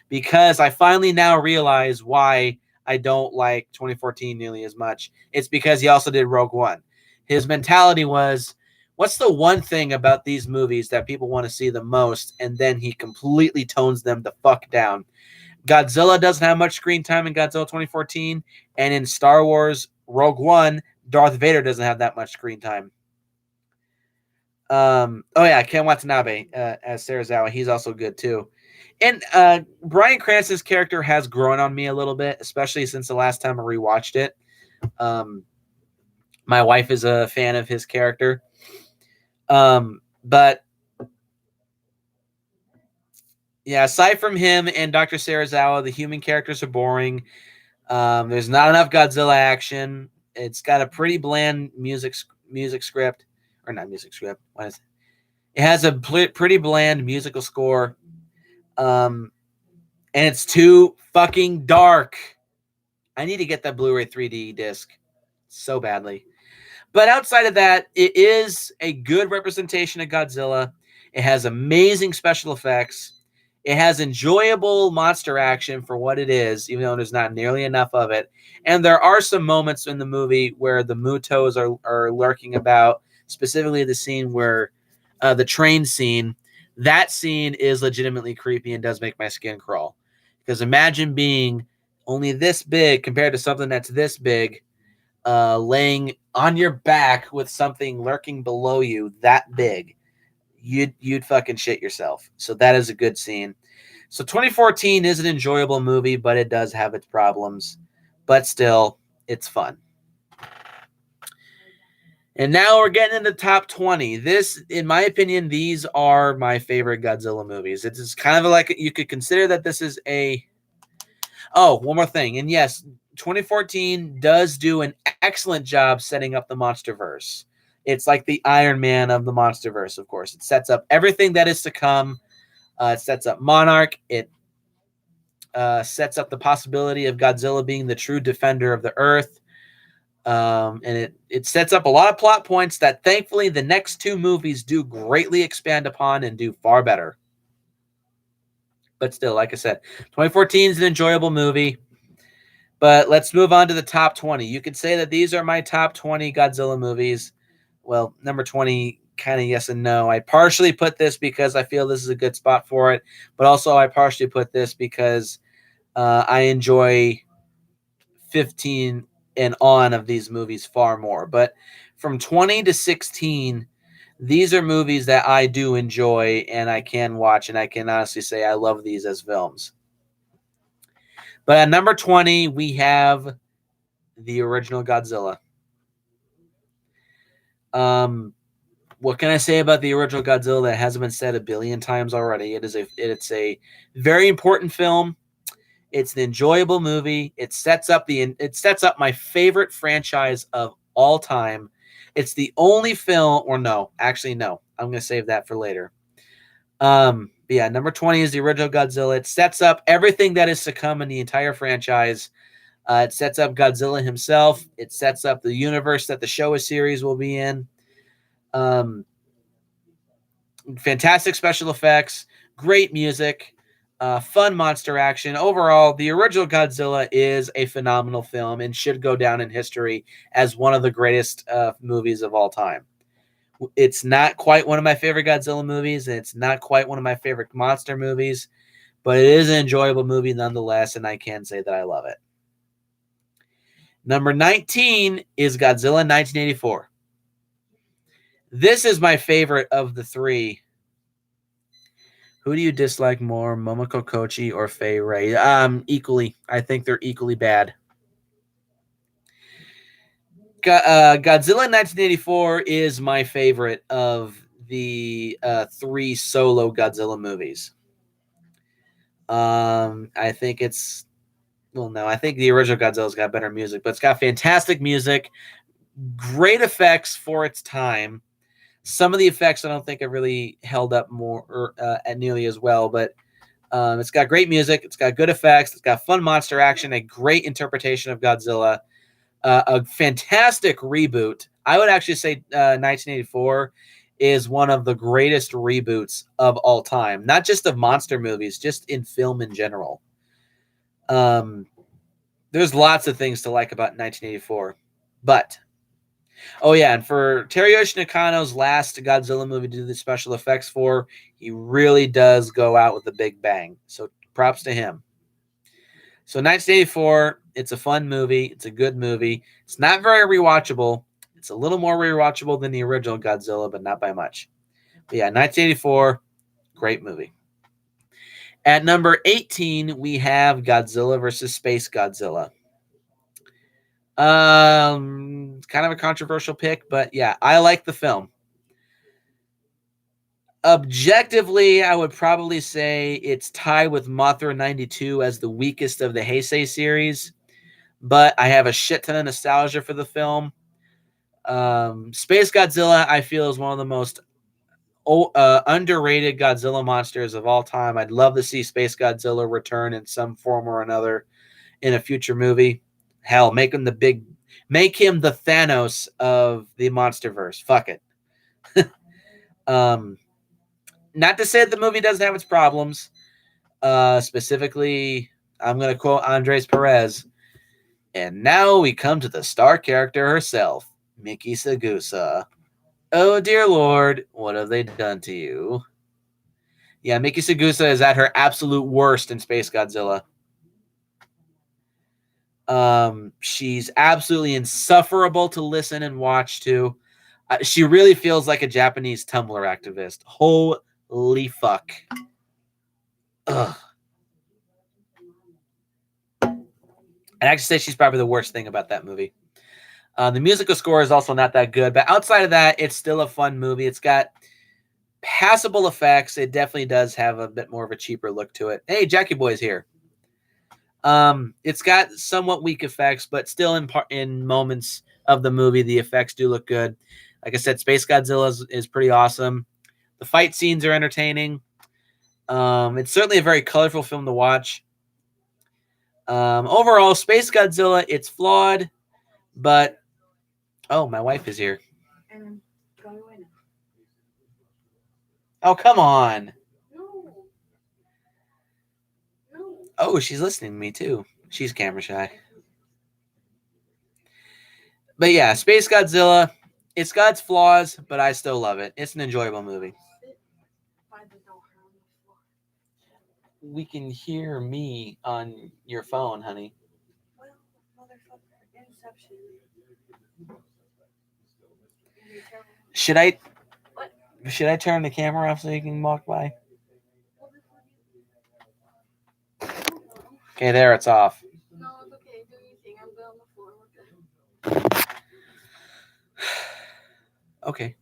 Because I finally now realize why I don't like 2014 nearly as much. It's because he also did Rogue One. His mentality was, what's the one thing about these movies that people want to see the most? And then he completely tones them the fuck down. Godzilla doesn't have much screen time in Godzilla 2014. And in Star Wars Rogue One, Darth Vader doesn't have that much screen time. Oh yeah, Ken Watanabe as Serizawa. He's also good too. And Bryan Cranston's character has grown on me a little bit, especially since the last time I rewatched it. My wife is a fan of his character. But Yeah, aside from him and Dr. Serizawa, the human characters are boring. There's not enough Godzilla action. It's got a pretty bland music script, or not music script. What is it? It has a pretty bland musical score, and it's too fucking dark. I need to get that Blu-ray 3D disc so badly. But outside of that, it is a good representation of Godzilla. It has amazing special effects. It has enjoyable monster action for what it is, even though there's not nearly enough of it. And there are some moments in the movie where the Mutos are lurking about, specifically the scene where the train scene. That scene is legitimately creepy and does make my skin crawl. Because imagine being only this big compared to something that's this big, laying on your back with something lurking below you that big. You'd fucking shit yourself. So that is a good scene. So 2014 is an enjoyable movie, but it does have its problems. But still, it's fun. And now we're getting into the top 20. This, in my opinion, these are my favorite Godzilla movies. It is kind of like you could consider that this is a. Oh, one more thing. And yes, 2014 does do an excellent job setting up the MonsterVerse. It's like the Iron Man of the MonsterVerse, of course. It sets up everything that is to come. It sets up Monarch. It sets up the possibility of Godzilla being the true defender of the Earth. And it sets up a lot of plot points that thankfully the next two movies do greatly expand upon and do far better. But still, like I said, 2014 is an enjoyable movie. But let's move on to the top 20. You could say that these are my top 20 Godzilla movies. Well, number 20, kind of yes and no. I partially put this because I feel this is a good spot for it. But also I partially put this because I enjoy 15 and on of these movies far more. But from 20 to 16, these are movies that I do enjoy and I can watch, and I can honestly say I love these as films. But at number 20, we have the original Godzilla. What can I say about the original Godzilla that hasn't been said a billion times already? It's a very important film. It's an enjoyable movie. It sets up my favorite franchise of all time. It's the only film, or no, actually no. I'm going to save that for later. But yeah, number 20 is the original Godzilla. It sets up everything that is to come in the entire franchise. It sets up Godzilla himself. It sets up the universe that the Showa series will be in. Fantastic special effects, great music, fun monster action. Overall, the original Godzilla is a phenomenal film and should go down in history as one of the greatest movies of all time. It's not quite one of my favorite Godzilla movies, and it's not quite one of my favorite monster movies, but it is an enjoyable movie nonetheless, and I can say that I love it. Number 19 is Godzilla 1984. This is my favorite of the three. Who do you dislike more, Momoko Kochi or Fei Ray? Equally. I think they're equally bad. Godzilla 1984 is my favorite of the three solo Godzilla movies. I think it's no. I think the original Godzilla's got better music, but it's got fantastic music, great effects for its time. Some of the effects I don't think have really held up more nearly as well, but it's got great music. It's got good effects. It's got fun monster action, a great interpretation of Godzilla, a fantastic reboot. I would actually say 1984 is one of the greatest reboots of all time, not just of monster movies, just in film in general. There's lots of things to like about 1984, but oh yeah, and for Teruyoshi Nakano's last Godzilla movie to do the special effects for, he really does go out with a big bang. So props to him. So 1984, it's a fun movie. It's a good movie. It's not very rewatchable. It's a little more rewatchable than the original Godzilla, but not by much. But yeah, 1984, great movie. At number 18, we have Godzilla versus Space Godzilla. Kind of a controversial pick, but yeah, I like the film. Objectively, I would probably say it's tied with Mothra 92 as the weakest of the Heisei series, but I have a shit ton of nostalgia for the film. Space Godzilla, I feel, is one of the most underrated Godzilla monsters of all time. I'd love to see Space Godzilla return in some form or another in a future movie. Hell, make him the Thanos of the MonsterVerse. Fuck it. um, Not to say that the movie doesn't have its problems. Specifically, I'm going to quote Andres Perez. And now we come to the star character herself, Miki Sagusa. Oh dear Lord, what have they done to you? Yeah, Miki Sagusa is at her absolute worst in Space Godzilla. She's absolutely insufferable to listen and watch to. She really feels like a Japanese Tumblr activist. Holy fuck. Ugh. I'd actually say she's probably the worst thing about that movie. The musical score is also not that good, but outside of that, it's still a fun movie. It's got passable effects. It definitely does have a bit more of a cheaper look to it. Hey, Jackie Boy's here. It's got somewhat weak effects, but still in moments of the movie, the effects do look good. Like I said, Space Godzilla is pretty awesome. The fight scenes are entertaining. It's certainly a very colorful film to watch. Overall, Space Godzilla, it's flawed, but oh, my wife is here. Oh, come on. Oh, she's listening to me too. She's camera shy. But yeah, Space Godzilla, it's got its flaws, but I still love it. It's an enjoyable movie. We can hear me on your phone, honey. Should I turn the camera off so you can walk by? Okay, there, it's off. No, it's okay. Do your thing. I'm good on the floor. Okay.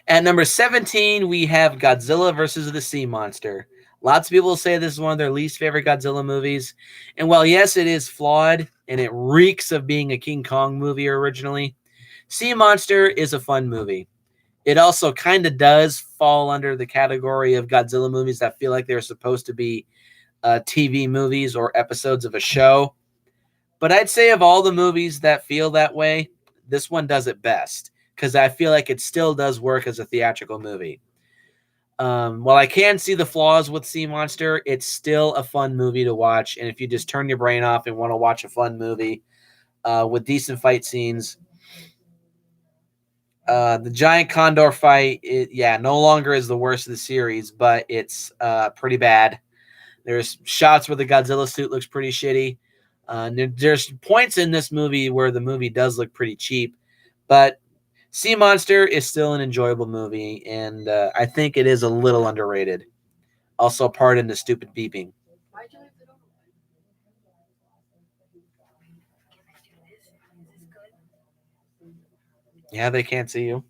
At number 17, we have Godzilla versus the Sea Monster. Lots of people say this is one of their least favorite Godzilla movies. And while, yes, it is flawed, and it reeks of being a King Kong movie originally, Sea Monster is a fun movie. It also kind of does fall under the category of Godzilla movies that feel like they're supposed to be TV movies or episodes of a show. But I'd say of all the movies that feel that way, this one does it best because I feel like it still does work as a theatrical movie. While I can see the flaws with Sea Monster, it's still a fun movie to watch. And if you just turn your brain off and want to watch a fun movie with decent fight scenes, the giant condor fight, no longer is the worst of the series, but it's pretty bad. There's shots where the Godzilla suit looks pretty shitty. There's points in this movie where the movie does look pretty cheap, but Sea Monster is still an enjoyable movie, and I think it is a little underrated. Also, pardon the stupid beeping. Yeah, they can't see you.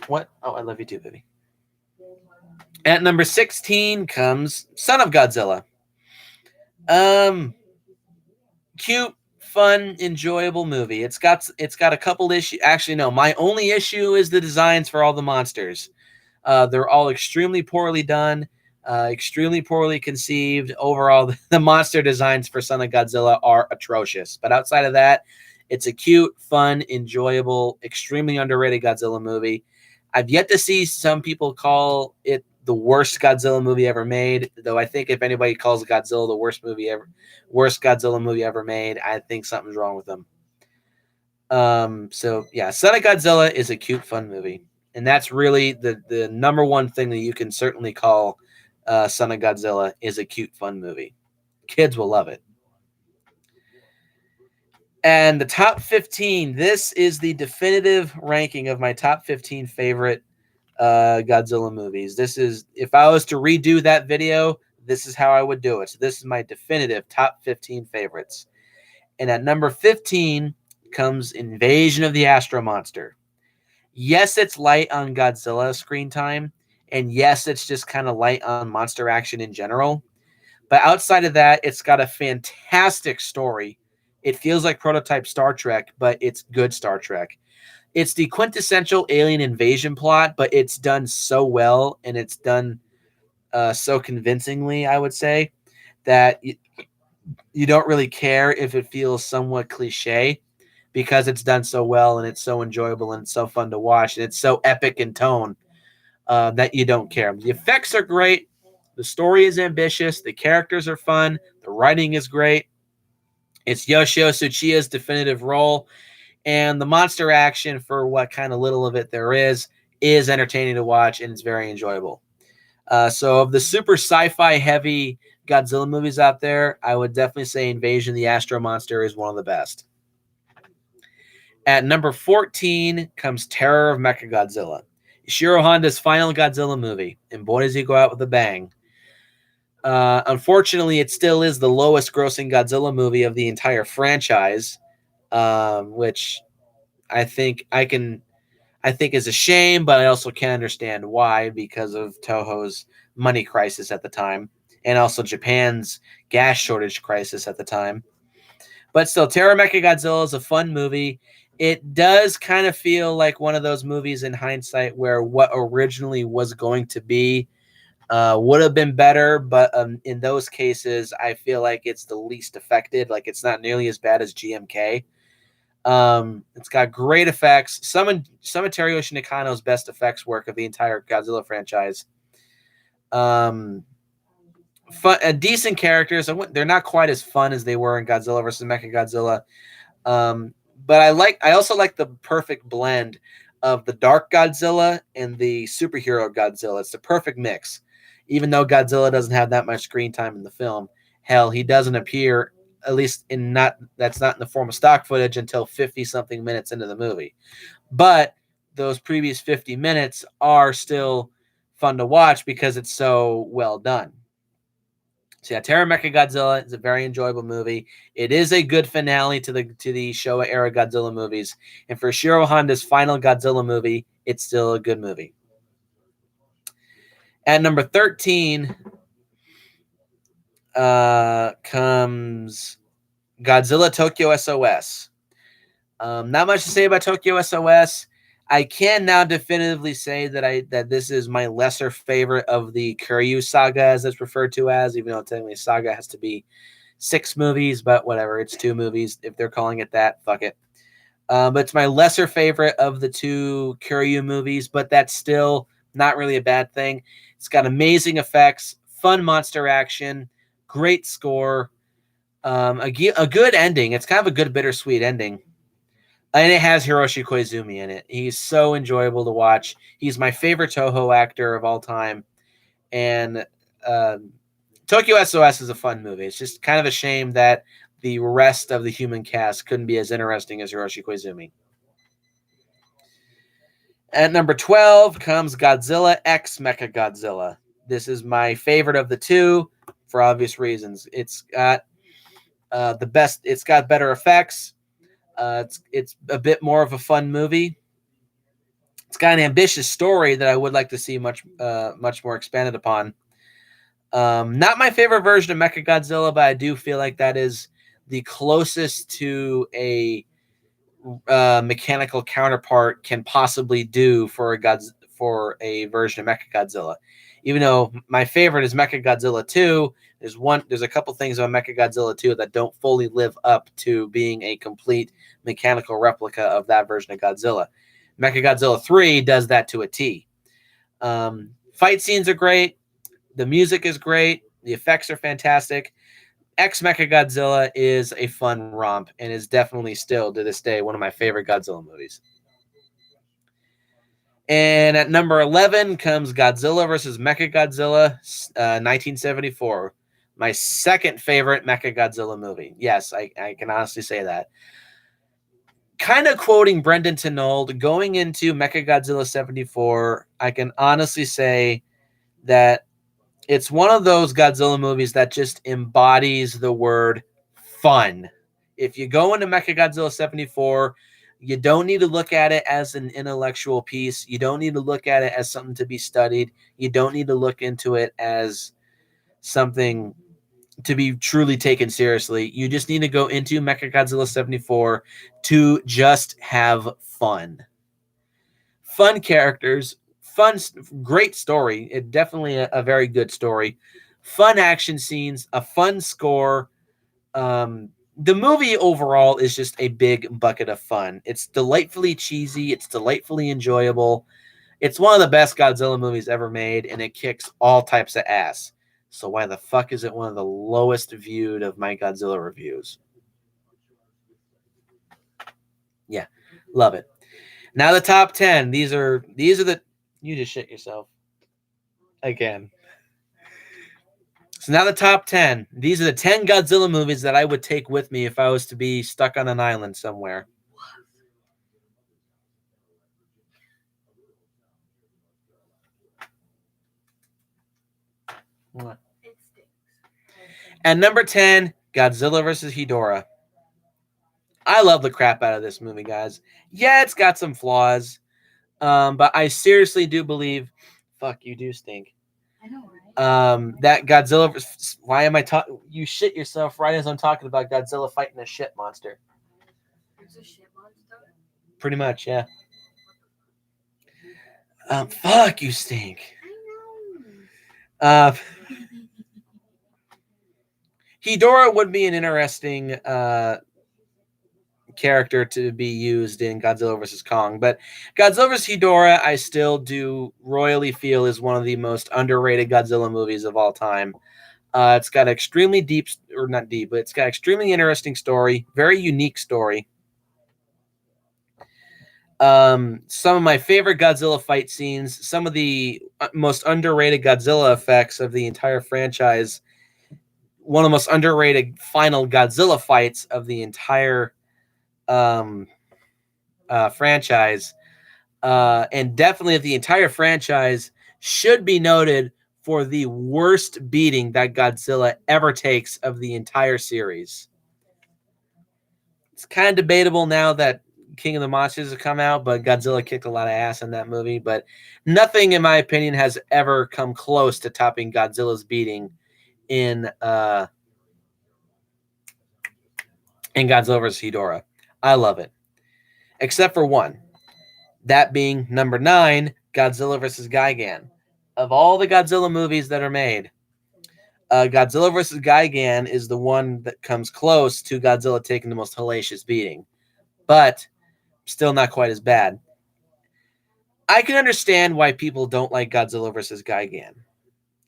What? Oh, I love you too, baby. At number 16 comes Son of Godzilla. Cute, fun, enjoyable movie. It's got a couple issues. Actually, no, my only issue is the designs for all the monsters. They're all extremely poorly done, extremely poorly conceived. Overall, the monster designs for Son of Godzilla are atrocious. But outside of that, it's a cute, fun, enjoyable, extremely underrated Godzilla movie. I've yet to see some people call it the worst Godzilla movie ever made, though I think if anybody calls Godzilla the worst Godzilla movie ever made, I think something's wrong with them. So yeah, Son of Godzilla is a cute, fun movie. And that's really the number one thing that you can certainly call Son of Godzilla is a cute, fun movie. Kids will love it. And the top 15, this is the definitive ranking of my top 15 favorite Godzilla movies. This is, if I was to redo that video, this is how I would do it. So this is my definitive top 15 favorites. And at number 15, comes Invasion of the Astro Monster. Yes, it's light on Godzilla screen time, and yes, it's just kind of light on monster action in general. But outside of that, it's got a fantastic story. It feels like prototype Star Trek, but it's good Star Trek. It's the quintessential alien invasion plot, but it's done so well and it's done so convincingly, I would say, that you don't really care if it feels somewhat cliche because it's done so well and it's so enjoyable and it's so fun to watch and it's so epic in tone that you don't care. The effects are great. The story is ambitious. The characters are fun. The writing is great. It's Yoshio Tsuchiya's definitive role. And the monster action, for what kind of little of it there is entertaining to watch and it's very enjoyable. So, of the super sci fi heavy Godzilla movies out there, I would definitely say Invasion of the Astro Monster is one of the best. At number 14 comes Terror of Mechagodzilla, Ishiro Honda's final Godzilla movie, and boy does he go out with a bang. Unfortunately, it still is the lowest grossing Godzilla movie of the entire franchise, which I think is a shame, but I also can understand why because of Toho's money crisis at the time and also Japan's gas shortage crisis at the time. But still, Terror Mechagodzilla is a fun movie. It does kind of feel like one of those movies in hindsight where what originally was going to be would have been better, but in those cases, I feel like it's the least affected. Like it's not nearly as bad as GMK. It's got great effects. Some of Teruyoshi Nakano's best effects work of the entire Godzilla franchise. Fun, decent characters. They're not quite as fun as they were in Godzilla versus Mechagodzilla. But I also like the perfect blend of the dark Godzilla and the superhero Godzilla. It's the perfect mix. Even though Godzilla doesn't have that much screen time in the film, hell, he doesn't appear, at least that's not in the form of stock footage, until 50 something minutes into the movie. But those previous 50 minutes are still fun to watch because it's so well done. So yeah, Terror Mechagodzilla is a very enjoyable movie. It is a good finale to the Showa era Godzilla movies, and for Ishiro Honda's final Godzilla movie, it's still a good movie. At number 13 comes Godzilla Tokyo SOS. Not much to say about Tokyo SOS. I can now definitively say that this is my lesser favorite of the Kuryu saga, as it's referred to as, even though technically saga has to be 6 movies, but whatever, it's 2 movies. If they're calling it that, fuck it. But it's my lesser favorite of the 2 Kuryu movies, but that's still not really a bad thing. It's got amazing effects, fun monster action, great score, a good ending. It's kind of a good bittersweet ending. And it has Hiroshi Koizumi in it. He's so enjoyable to watch. He's my favorite Toho actor of all time. And Tokyo SOS is a fun movie. It's just kind of a shame that the rest of the human cast couldn't be as interesting as Hiroshi Koizumi. At number 12 comes Godzilla X Mechagodzilla. This is my favorite of the 2 for obvious reasons. It's got the best. It's got better effects. It's a bit more of a fun movie. It's got an ambitious story that I would like to see much more expanded upon. Not my favorite version of Mechagodzilla, but I do feel like that is the closest to a mechanical counterpart can possibly do for a version of Mechagodzilla. Even though my favorite is Mechagodzilla 2, there's a couple things about Mechagodzilla 2 that don't fully live up to being a complete mechanical replica of that version of Godzilla. Mechagodzilla 3 does that to a T. Fight scenes are great. The music is great. The effects are fantastic. X Mechagodzilla is a fun romp and is definitely still, to this day, one of my favorite Godzilla movies. And at number 11 comes Godzilla vs. Mechagodzilla, 1974. My second favorite Mechagodzilla movie. Yes, I can honestly say that. Kind of quoting Brendan Tenold, going into Mechagodzilla 74, I can honestly say that it's one of those Godzilla movies that just embodies the word fun If you go into Mechagodzilla 74, you don't need to look at it as an intellectual piece. You don't need to look at it as something to be studied. You don't need to look into it as something to be truly taken seriously. You just need to go into Mechagodzilla 74 to just have fun. Fun characters, fun, great story. It definitely a very good story. Fun action scenes, a fun score. The movie overall is just a big bucket of fun. It's delightfully cheesy. It's delightfully enjoyable. It's one of the best Godzilla movies ever made, and it kicks all types of ass. So why the fuck is it one of the lowest viewed of my Godzilla reviews? Yeah, love it. Now the top 10. These are the you just shit yourself again. So now the top 10. These are the 10 Godzilla movies that I would take with me if I was to be stuck on an island somewhere. What? And number 10, Godzilla vs. Hedorah. I love the crap out of this movie, guys. Yeah, it's got some flaws, but I seriously do believe. Fuck, you do stink. I know, right? That Godzilla. Why am I talking? You shit yourself right as I'm talking about Godzilla fighting a shit monster. There's a shit monster. Pretty much, yeah. Fuck, you stink. I know. Hedorah would be an interesting character to be used in Godzilla vs. Kong, but Godzilla vs. Hedorah, I still do royally feel is one of the most underrated Godzilla movies of all time. It's got extremely deep, or not deep, but it's got extremely interesting story, very unique story. Some of my favorite Godzilla fight scenes, some of the most underrated Godzilla effects of the entire franchise, one of the most underrated final Godzilla fights of the entire franchise, and definitely the entire franchise should be noted for the worst beating that Godzilla ever takes of the entire series. It's kind of debatable now that King of the Monsters have come out, but Godzilla kicked a lot of ass in that movie. But nothing, in my opinion, has ever come close to topping Godzilla's beating in Godzilla vs. Hedorah. I love it. Except for one. That being number 9, Godzilla vs. Gigan. Of all the Godzilla movies that are made, Godzilla vs. Gigan is the one that comes close to Godzilla taking the most hellacious beating. But still not quite as bad. I can understand why people don't like Godzilla vs. Gigan.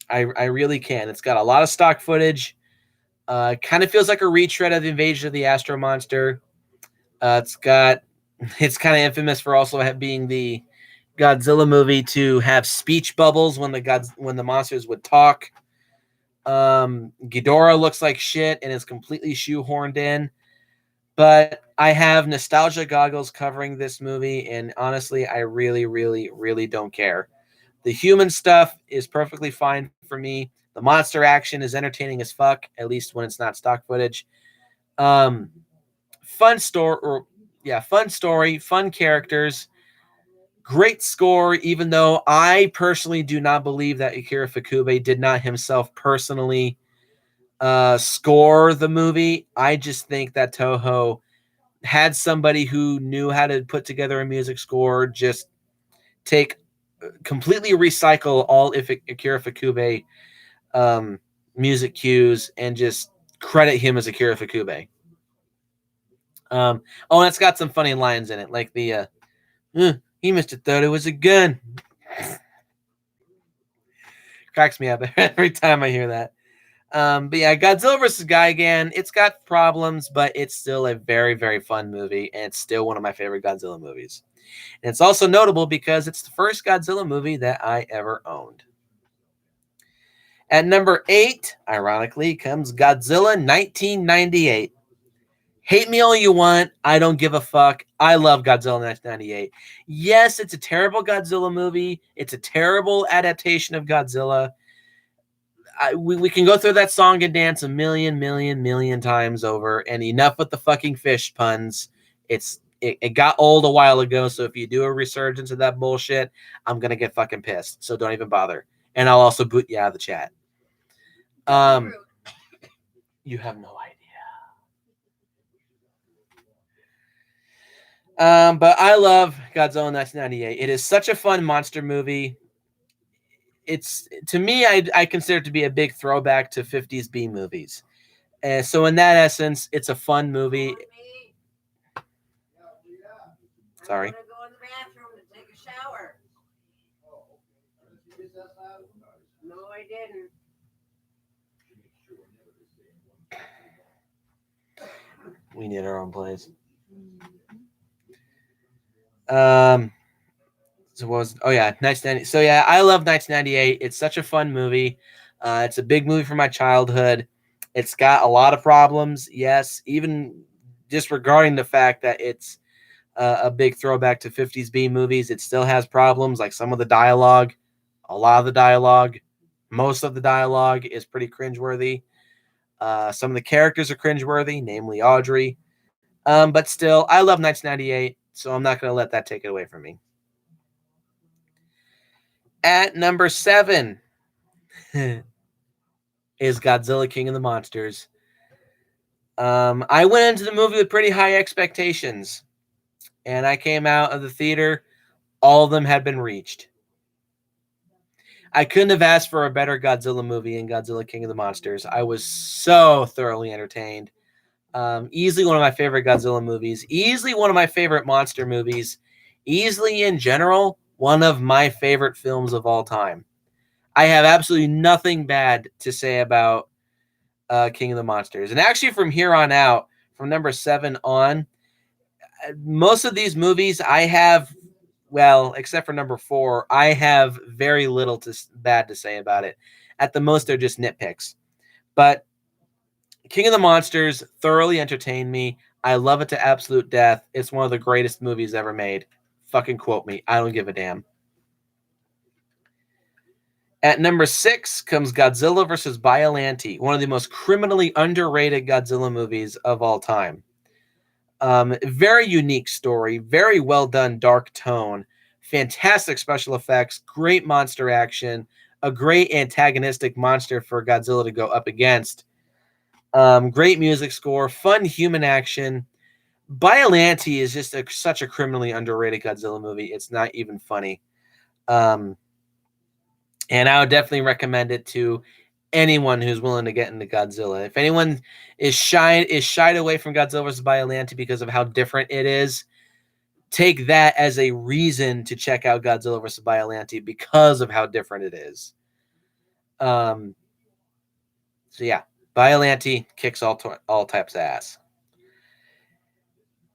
I really can. It's got a lot of stock footage. Kind of feels like a retread of the Invasion of the Astro Monster. It's kind of infamous for also being the Godzilla movie to have speech bubbles when the monsters would talk. Ghidorah looks like shit and is completely shoehorned in. But I have nostalgia goggles covering this movie, and honestly, I really, really, really don't care. The human stuff is perfectly fine for me. The monster action is entertaining as fuck, at least when it's not stock footage. Fun story, fun characters, great score, even though I personally do not believe that Akira Ifukube did not himself personally score the movie. I just think that Toho had somebody who knew how to put together a music score, just completely recycle all Akira Ifukube music cues and just credit him as Akira Ifukube. And it's got some funny lines in it, like the he must have thought it was a gun. Cracks me up every time I hear that. But yeah, Godzilla vs. Gigan, it's got problems, but it's still a very, very fun movie, and it's still one of my favorite Godzilla movies. And it's also notable because it's the first Godzilla movie that I ever owned. At number 8, ironically, comes Godzilla 1998. Hate me all you want. I don't give a fuck. I love Godzilla 1998. Yes, it's a terrible Godzilla movie. It's a terrible adaptation of Godzilla. we can go through that song and dance a million times over, and enough with the fucking fish puns. It got old a while ago, so if you do a resurgence of that bullshit, I'm gonna get fucking pissed. So don't even bother. And I'll also boot you out of the chat. You have no idea. But I love Godzilla 1998. It is such a fun monster movie. It's, to me, I consider it to be a big throwback to 50s B movies. So in that essence, it's a fun movie. Sorry. I want to go in the bathroom and take a shower. No, I didn't. We need our own place. So what was? Oh yeah, 1990. So yeah, I love 1998. It's such a fun movie. It's a big movie for my childhood. It's got a lot of problems, yes, even disregarding the fact that it's a big throwback to 50s B movies. It still has problems, like some of the dialogue, a lot of the dialogue, most of the dialogue is pretty cringeworthy. Some of the characters are cringeworthy, namely Audrey. But still, I love 1998, so I'm not going to let that take it away from me. At number 7 is Godzilla King of the Monsters. I went into the movie with pretty high expectations, and I came out of the theater, all of them had been reached. I couldn't have asked for a better Godzilla movie in Godzilla King of the Monsters. I was so thoroughly entertained. Easily one of my favorite Godzilla movies. Easily one of my favorite monster movies. Easily, in general, one of my favorite films of all time. I have absolutely nothing bad to say about King of the Monsters. And actually, from here on out, from number 7 on, most of these movies I have, well, except for number 4, I have very little bad to say about it. At the most, they're just nitpicks. But King of the Monsters thoroughly entertained me. I love it to absolute death. It's one of the greatest movies ever made. Fucking quote me. I don't give a damn. At number 6 comes Godzilla vs. Biollante, one of the most criminally underrated Godzilla movies of all time. Very unique story, very well done, dark tone, fantastic special effects, great monster action, a great antagonistic monster for Godzilla to go up against. Great music score, fun human action. Biollante is just such a criminally underrated Godzilla movie. It's not even funny. And I would definitely recommend it to anyone who's willing to get into Godzilla. If anyone is shied away from Godzilla vs. Biollante because of how different it is, take that as a reason to check out Godzilla vs. Biollante because of how different it is. So yeah, Biollante kicks all types of ass.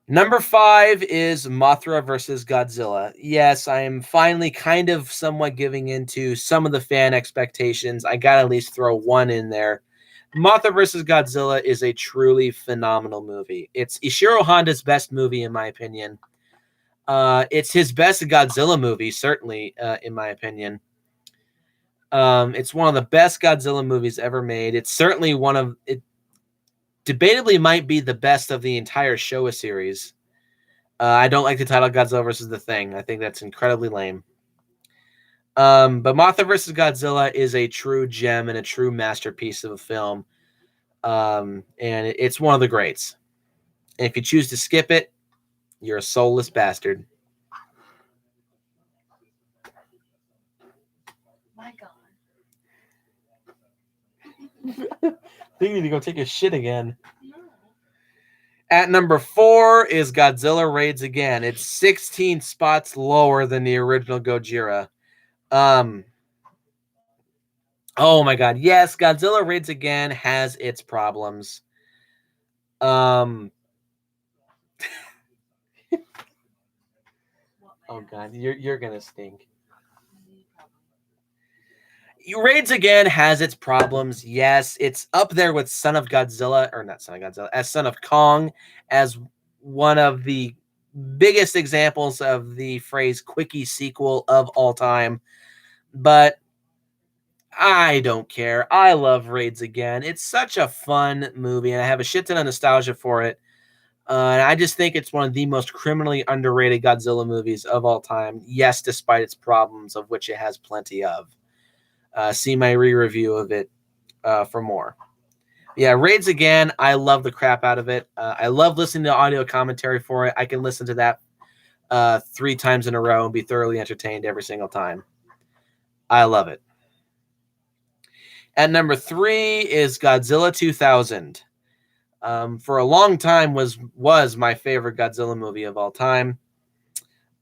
Number 5 is Mothra versus Godzilla. Yes, I am finally kind of somewhat giving into some of the fan expectations. I got to at least throw one in there. Mothra versus Godzilla is a truly phenomenal movie. It's Ishiro Honda's best movie, in my opinion. It's his best Godzilla movie, certainly, in my opinion. It's one of the best Godzilla movies ever made. It's certainly one of it. Debatably, might be the best of the entire Showa series. I don't like the title Godzilla versus the Thing. I think that's incredibly lame. But Mothra vs. Godzilla is a true gem and a true masterpiece of a film. And it's one of the greats. And if you choose to skip it, you're a soulless bastard. My God. I think you need to go take a shit again. At number 4 is Godzilla Raids Again. It's 16 spots lower than the original Gojira. Oh my God. Yes, Godzilla Raids Again has its problems. Oh God, you're gonna stink. Raids Again has its problems. Yes, it's up there with Son of Godzilla, or not Son of Godzilla, as Son of Kong, as one of the biggest examples of the phrase quickie sequel of all time. But I don't care. I love Raids Again. It's such a fun movie, and I have a shit ton of nostalgia for it. And I just think it's one of the most criminally underrated Godzilla movies of all time. Yes, despite its problems, of which it has plenty of. See my re-review of it for more. Yeah, Raids Again. I love the crap out of it. I love listening to audio commentary for it. I can listen to that 3 times in a row and be thoroughly entertained every single time. I love it. At number 3 is Godzilla 2000. For a long time was my favorite Godzilla movie of all time.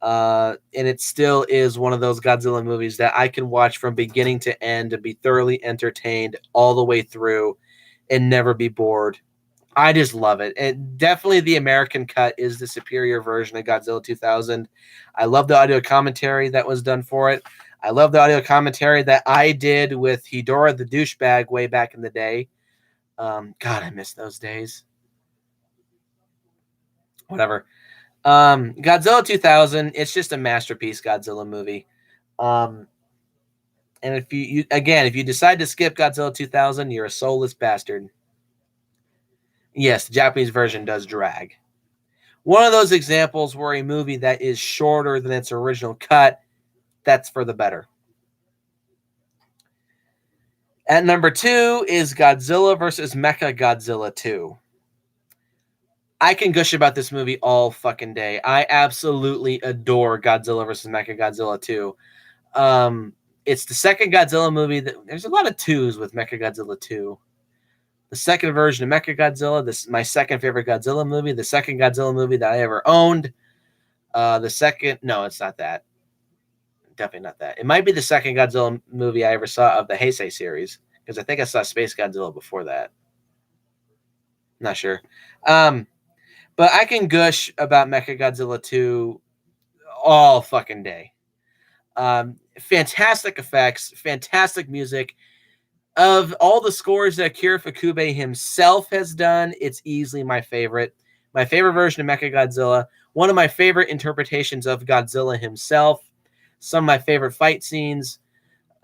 And it still is one of those Godzilla movies that I can watch from beginning to end and be thoroughly entertained all the way through and never be bored. I just love it. And definitely the American cut is the superior version of Godzilla 2000. I love the audio commentary that was done for it. I love the audio commentary that I did with Hedora the douchebag way back in the day. God, I miss those days. Whatever. Godzilla 2000, it's just a masterpiece Godzilla movie. And if you decide to skip Godzilla 2000, you're a soulless bastard. Yes, the Japanese version does drag. One of those examples where a movie that is shorter than its original cut, that's for the better. At number 2 is Godzilla vs. Mechagodzilla 2. I can gush about this movie all fucking day. I absolutely adore Godzilla vs. Mechagodzilla 2. It's the second Godzilla movie that there's a lot of twos with Mechagodzilla 2. The second version of Mechagodzilla, this is my second favorite Godzilla movie, the second Godzilla movie that I ever owned. No, it's not that. Definitely not that. It might be the second Godzilla movie I ever saw of the Heisei series, because I think I saw Space Godzilla before that. Not sure. But I can gush about Mechagodzilla 2 all fucking day. Fantastic effects, fantastic music. Of all the scores that Akira Ifukube himself has done, it's easily my favorite. My favorite version of Mechagodzilla. One of my favorite interpretations of Godzilla himself. Some of my favorite fight scenes.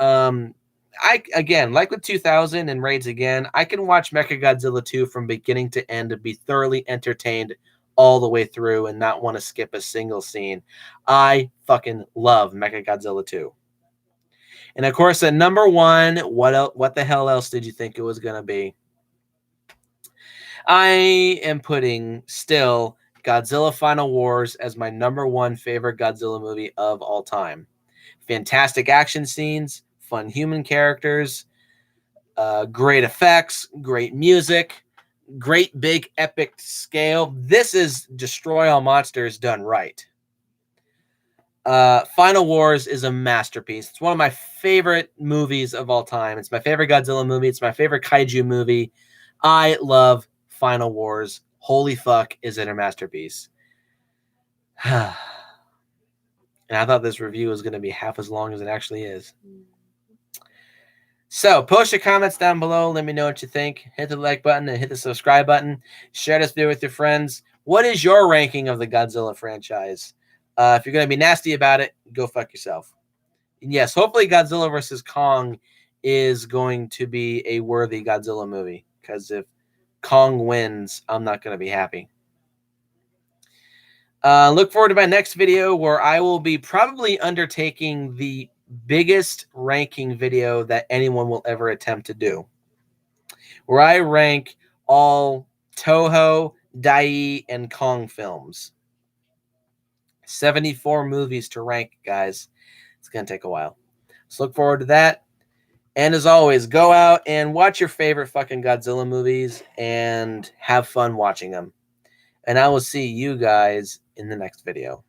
Again, like with 2000 and Raids Again, I can watch Mechagodzilla 2 from beginning to end and be thoroughly entertained all the way through and not want to skip a single scene. I fucking love Mechagodzilla 2. And of course, at number 1, what the hell else did you think it was going to be? I am putting still Godzilla Final Wars as my number 1 favorite Godzilla movie of all time. Fantastic action scenes, fun human characters, great effects, great music, great big epic scale. This is Destroy All Monsters done right. Final Wars is a masterpiece. It's one of my favorite movies of all time. It's my favorite Godzilla movie. It's my favorite kaiju movie. I love Final Wars. Holy fuck, is it a masterpiece. And I thought this review was going to be half as long as it actually is. So post your comments down below. Let me know what you think. Hit the like button and hit the subscribe button. Share this video with your friends. What is your ranking of the Godzilla franchise? If you're going to be nasty about it, go fuck yourself. And yes, hopefully Godzilla vs. Kong is going to be a worthy Godzilla movie. Because if Kong wins, I'm not going to be happy. Look forward to my next video where I will be probably undertaking the biggest ranking video that anyone will ever attempt to do. Where I rank all Toho, Dai, and Kong films. 74 movies to rank, guys. It's going to take a while. So look forward to that. And as always, go out and watch your favorite fucking Godzilla movies and have fun watching them. And I will see you guys in the next video.